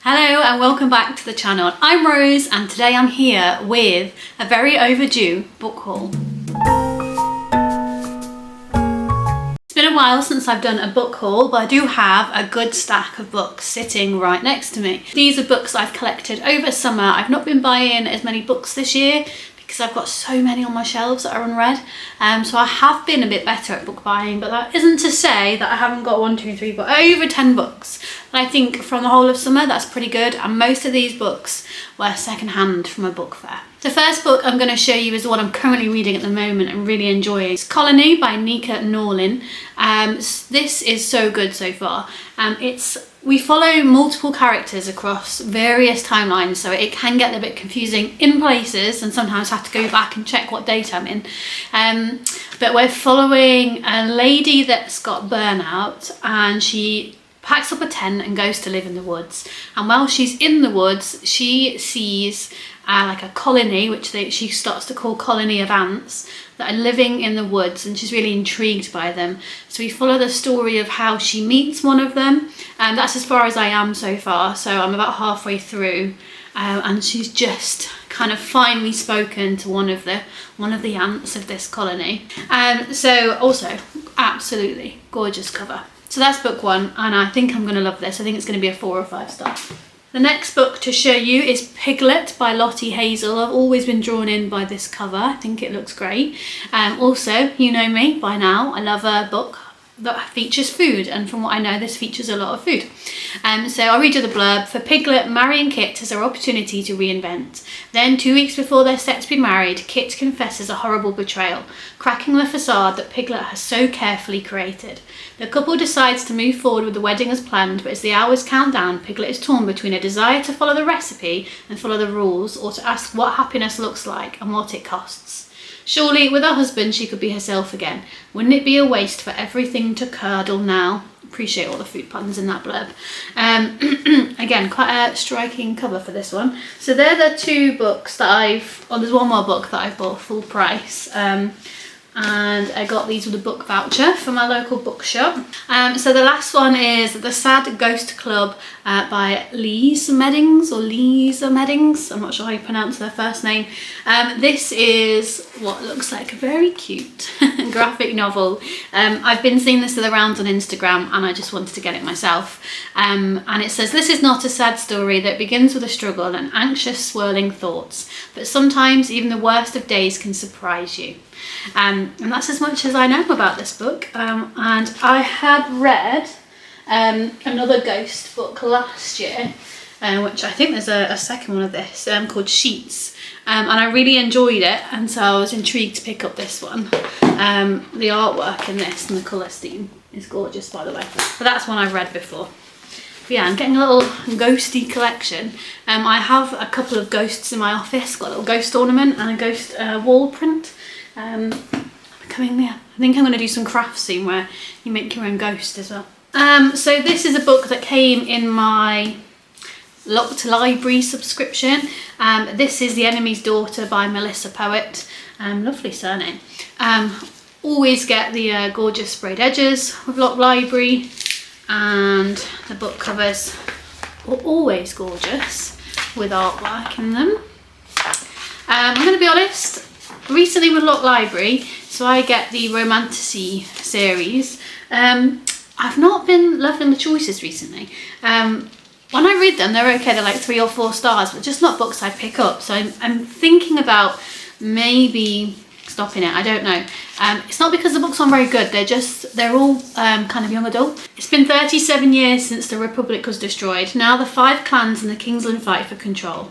Hello and welcome back to the channel. I'm Rose and today I'm here with a very overdue book haul. It's been a while since I've done a book haul, but I do have a good stack of books sitting right next to me. These are books I've collected over summer. I've not been buying as many books this year because I've got so many on my shelves that are unread. So I have been a bit better at book buying, but that isn't to say that I haven't got 1, 2, 3, but over 10 books. And I think from the whole of summer, that's pretty good. And most of these books were secondhand from a book fair. The first book I'm going to show you is the one I'm currently reading at the moment and really enjoying. It's Colony by Nika Norlin. This is so good so far. We follow multiple characters across various timelines, so it can get a bit confusing in places and sometimes have to go back and check what date I'm in. But we're following a lady that's got burnout and she packs up a tent and goes to live in the woods. And while she's in the woods, she sees like a colony, which she starts to call colony of ants that are living in the woods, and she's really intrigued by them. So we follow the story of how she meets one of them, and that's as far as I am so far. So I'm about halfway through, and she's just kind of finally spoken to one of the ants of this colony. So also absolutely gorgeous cover. So that's book one, and I think I'm going to love this. I think it's going to be a 4 or 5 star. The next book to show you is Piglet by Lottie Hazel. I've always been drawn in by this cover. I think it looks great. Also, you know me by now, I love a book that features food, and from what I know, this features a lot of food. So I'll read you the blurb. For Piglet, marrying Kit has her opportunity to reinvent. Then, 2 weeks before they're set to be married, Kit confesses a horrible betrayal, cracking the facade that Piglet has so carefully created. The couple decides to move forward with the wedding as planned, but as the hours count down, Piglet is torn between a desire to follow the recipe and follow the rules, or to ask what happiness looks like and what it costs. Surely, with her husband, she could be herself again. Wouldn't it be a waste for everything to curdle now? Appreciate all the food puns in that blurb. Again, quite a striking cover for this one. So they're the 2 books that there's one more book that I've bought full price. And I got these with a book voucher from my local bookshop. So the last one is The Sad Ghost Club by Lise Meddings. I'm not sure how you pronounce their first name. This is what looks like a very cute graphic novel. I've been seeing this around on Instagram and I just wanted to get it myself. And it says, this is not a sad story that begins with a struggle and anxious swirling thoughts, but sometimes even the worst of days can surprise you. And that's as much as I know about this book. And I had read another ghost book last year, which I think there's a second one of this, called Sheets, and I really enjoyed it, and so I was intrigued to pick up this one. The artwork in this and the colour scheme is gorgeous, by the way, but that's one I've read before. But yeah, I'm getting a little ghosty collection. I have a couple of ghosts in my office, got a little ghost ornament and a ghost wall print. I think I'm going to do some crafts soon where you make your own ghost as well. So this is a book that came in my locked library subscription. This is The Enemy's Daughter by Melissa Poet. Lovely surname. Always get the gorgeous sprayed edges with locked library, and the book covers are always gorgeous with artwork in them. I'm going to be honest, recently with Lock Library, so I get the Romantasy series. I've not been loving the choices recently. When I read them, they're okay, they're like 3 or 4 stars, but just not books I pick up. So I'm thinking about maybe stopping it, I don't know. It's not because the books aren't very good, they're all kind of young adult. It's been 37 years since the Republic was destroyed. Now the 5 clans in the Kingsland fight for control.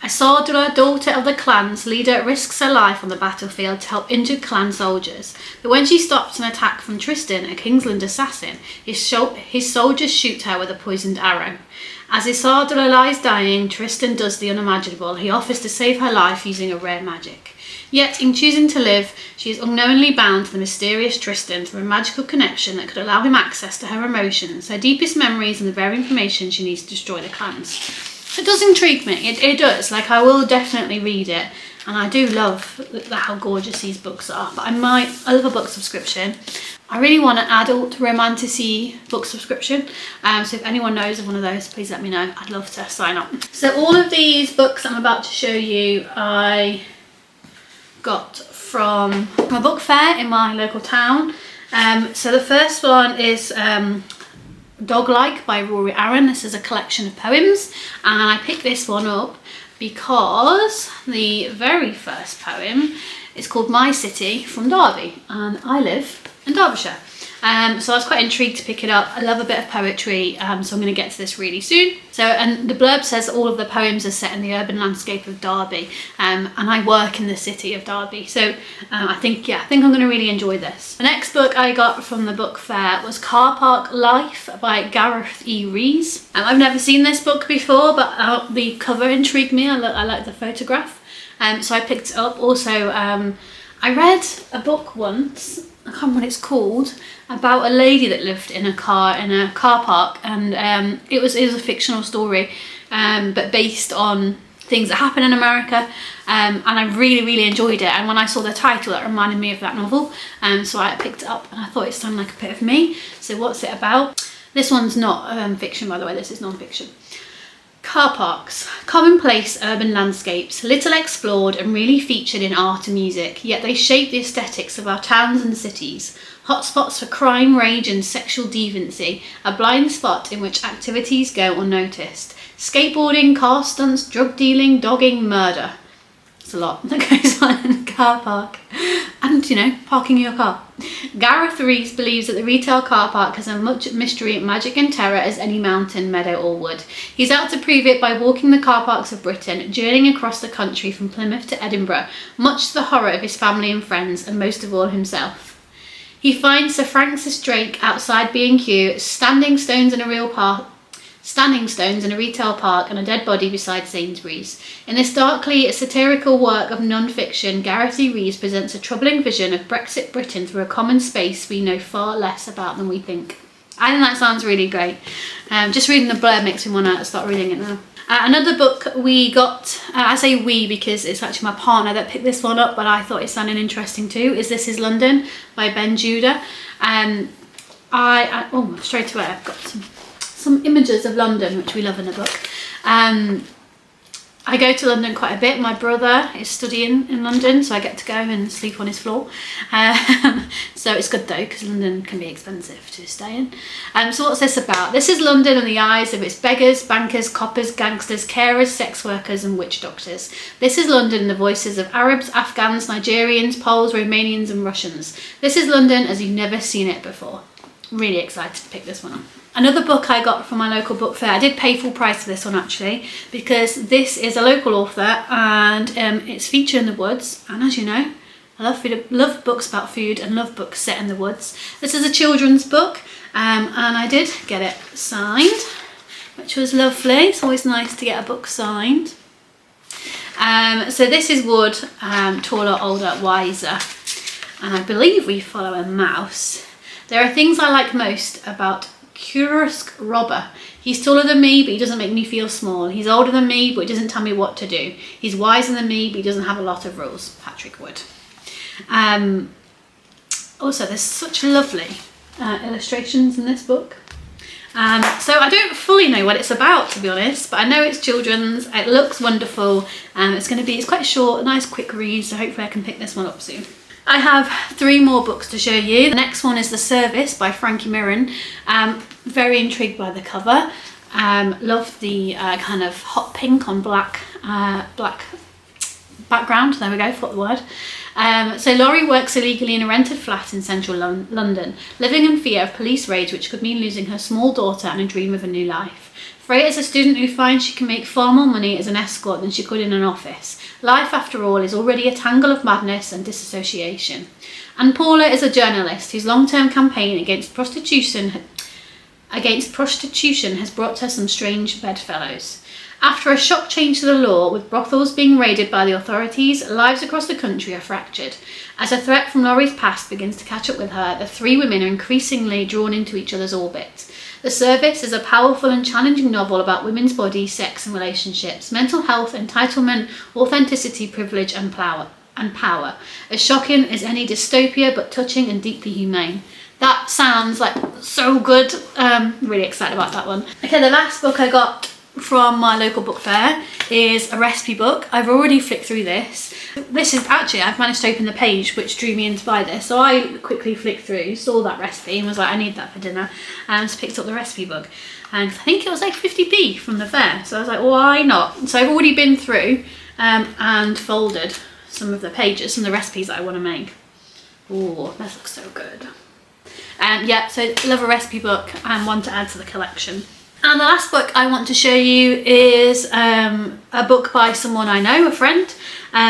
Isadora, daughter of the clan's leader, risks her life on the battlefield to help injured clan soldiers. But when she stops an attack from Tristan, a Kingsland assassin, his soldiers shoot her with a poisoned arrow. As Isadora lies dying, Tristan does the unimaginable. He offers to save her life using a rare magic. Yet, in choosing to live, she is unknowingly bound to the mysterious Tristan through a magical connection that could allow him access to her emotions, her deepest memories, and the very information she needs to destroy the clans. It does intrigue me, it does, like I will definitely read it, and I do love how gorgeous these books are, but I love a book subscription. I really want an adult romantasy book subscription. So if anyone knows of one of those, please let me know. I'd love to sign up. So all of these books I'm about to show you, I got from a book fair in my local town. So the first one is Dog-like by Rory Aaron. This is a collection of poems, and I picked this one up because the very first poem is called My City from Derby, and I live in Derbyshire. So I was quite intrigued to pick it up. I love a bit of poetry, so I'm going to get to this really soon. So, and the blurb says all of the poems are set in the urban landscape of Derby, and I work in the city of Derby. So I think I'm going to really enjoy this. The next book I got from the book fair was Car Park Life by Gareth E. Rees. I've never seen this book before, but the cover intrigued me. I like the photograph, so I picked it up. Also, I read a book once, I can't remember what it's called, about a lady that lived in a car park, and it was a fictional story, but based on things that happen in America, and I really enjoyed it. And when I saw the title, it reminded me of that novel, so I picked it up and I thought it sounded like a bit of me. So what's it about? This one's not fiction, by the way. This is non-fiction. Car parks, commonplace urban landscapes, little explored and really featured in art and music, yet they shape the aesthetics of our towns and cities. Hotspots for crime, rage and sexual deviancy, a blind spot in which activities go unnoticed. Skateboarding, car stunts, drug dealing, dogging, murder. It's a lot that goes on in a car park. And, you know, parking your car. Gareth Rees believes that the retail car park has as much mystery, magic and terror as any mountain, meadow or wood. He's out to prove it by walking the car parks of Britain, journeying across the country from Plymouth to Edinburgh, much to the horror of his family and friends, and most of all himself. He finds Sir Francis Drake outside B&Q, standing stones in a retail park and a dead body beside Sainsbury's. In this darkly satirical work of non-fiction, Gareth E. Rees presents a troubling vision of Brexit Britain through a common space we know far less about than we think. I think that sounds really great. Just reading the blurb makes me want to start reading it now. Another book we got, I say we because it's actually my partner that picked this one up, but I thought it sounded interesting too, is This Is London by Ben Judah. Straight away I've got some images of London, which we love in a book. I go to London quite a bit. My brother is studying in London, so I get to go and sleep on his floor. So it's good though, because London can be expensive to stay in. So what's this about? This is London in the eyes of its beggars, bankers, coppers, gangsters, carers, sex workers and witch doctors. This is London in the voices of Arabs, Afghans, Nigerians, Poles, Romanians and Russians. This is London as you've never seen it before. Really excited to pick this one up. Another book I got from my local book fair. I did pay full price for this one actually, because this is a local author and it's featured in the woods. And as you know, I love books about food and love books set in the woods. This is a children's book, and I did get it signed, which was lovely. It's always nice to get a book signed. So this is Wood, taller, older, wiser, and I believe we follow a mouse. There are things I like most about Kursk Robber. He's taller than me, but he doesn't make me feel small. He's older than me, but he doesn't tell me what to do. He's wiser than me, but he doesn't have a lot of rules. Patrick Wood. Also, there's such lovely illustrations in this book. So I don't fully know what it's about, to be honest, but I know it's children's. It looks wonderful. It's quite short, a nice quick read, so hopefully I can pick this one up soon. I have 3 more books to show you. The next one is The Service by Frankie Mirren. Very intrigued by the cover. Love the kind of hot pink on black background. There we go, forgot the word. So Laurie works illegally in a rented flat in central London, living in fear of police raids, which could mean losing her small daughter and a dream of a new life. Freya is a student who finds she can make far more money as an escort than she could in an office. Life, after all, is already a tangle of madness and disassociation. And Paula is a journalist whose long-term campaign against prostitution has brought her some strange bedfellows. After a shock change to the law, with brothels being raided by the authorities, lives across the country are fractured. As a threat from Laurie's past begins to catch up with her, the 3 women are increasingly drawn into each other's orbit. The Service is a powerful and challenging novel about women's bodies, sex and relationships, mental health, entitlement, authenticity, privilege and power. As shocking as any dystopia, but touching and deeply humane. That sounds like so good. Really excited about that one. Okay, the last book I got from my local book fair is a recipe book. I've already flicked through this. This is actually, I've managed to open the page which drew me in to buy this. So I quickly flicked through, saw that recipe and was like, I need that for dinner. And just picked up the recipe book. And I think it was like 50p from the fair. So I was like, why not? So I've already been through and folded some of the pages, some of the recipes that I want to make. Oh, this looks so good. Yeah, so love a recipe book and one to add to the collection. And the last book I want to show you is a book by someone I know, a friend.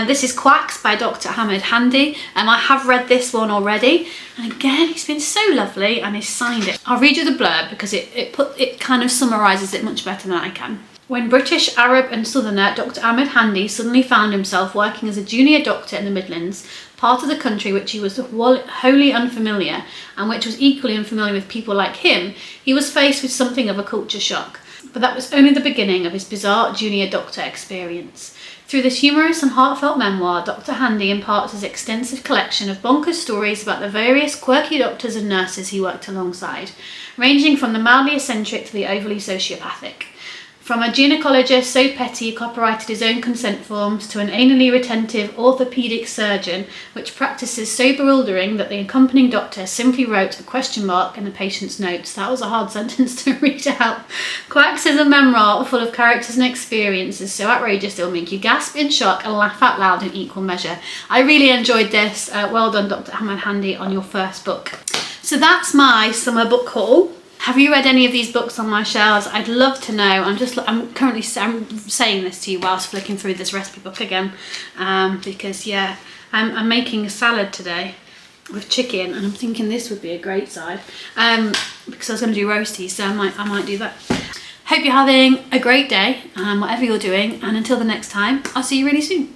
This is Quacks by Dr. Ahmed Handy. I have read this one already. And again, he's been so lovely and he's signed it. I'll read you the blurb because it kind of summarises it much better than I can. When British, Arab and Southerner Dr. Ahmed Handy suddenly found himself working as a junior doctor in the Midlands, part of the country which he was wholly unfamiliar and which was equally unfamiliar with people like him, he was faced with something of a culture shock. But that was only the beginning of his bizarre junior doctor experience. Through this humorous and heartfelt memoir, Dr. Handy imparts his extensive collection of bonkers stories about the various quirky doctors and nurses he worked alongside, ranging from the mildly eccentric to the overly sociopathic. From a gynecologist so petty he copyrighted his own consent forms to an anally retentive orthopaedic surgeon which practices so bewildering that the accompanying doctor simply wrote a question mark in the patient's notes. That was a hard sentence to read out. Quacks is a memoir full of characters and experiences so outrageous they'll make you gasp in shock and laugh out loud in equal measure. I really enjoyed this. Well done, Dr. Ahmed Handy, on your first book. So that's my summer book haul. Have you read any of these books on my shelves? I'd love to know. I'm currently saying this to you whilst flicking through this recipe book again, because yeah, I'm making a salad today with chicken, and I'm thinking this would be a great side, because I was going to do roasties, so I might do that. Hope you're having a great day, whatever you're doing, and until the next time, I'll see you really soon.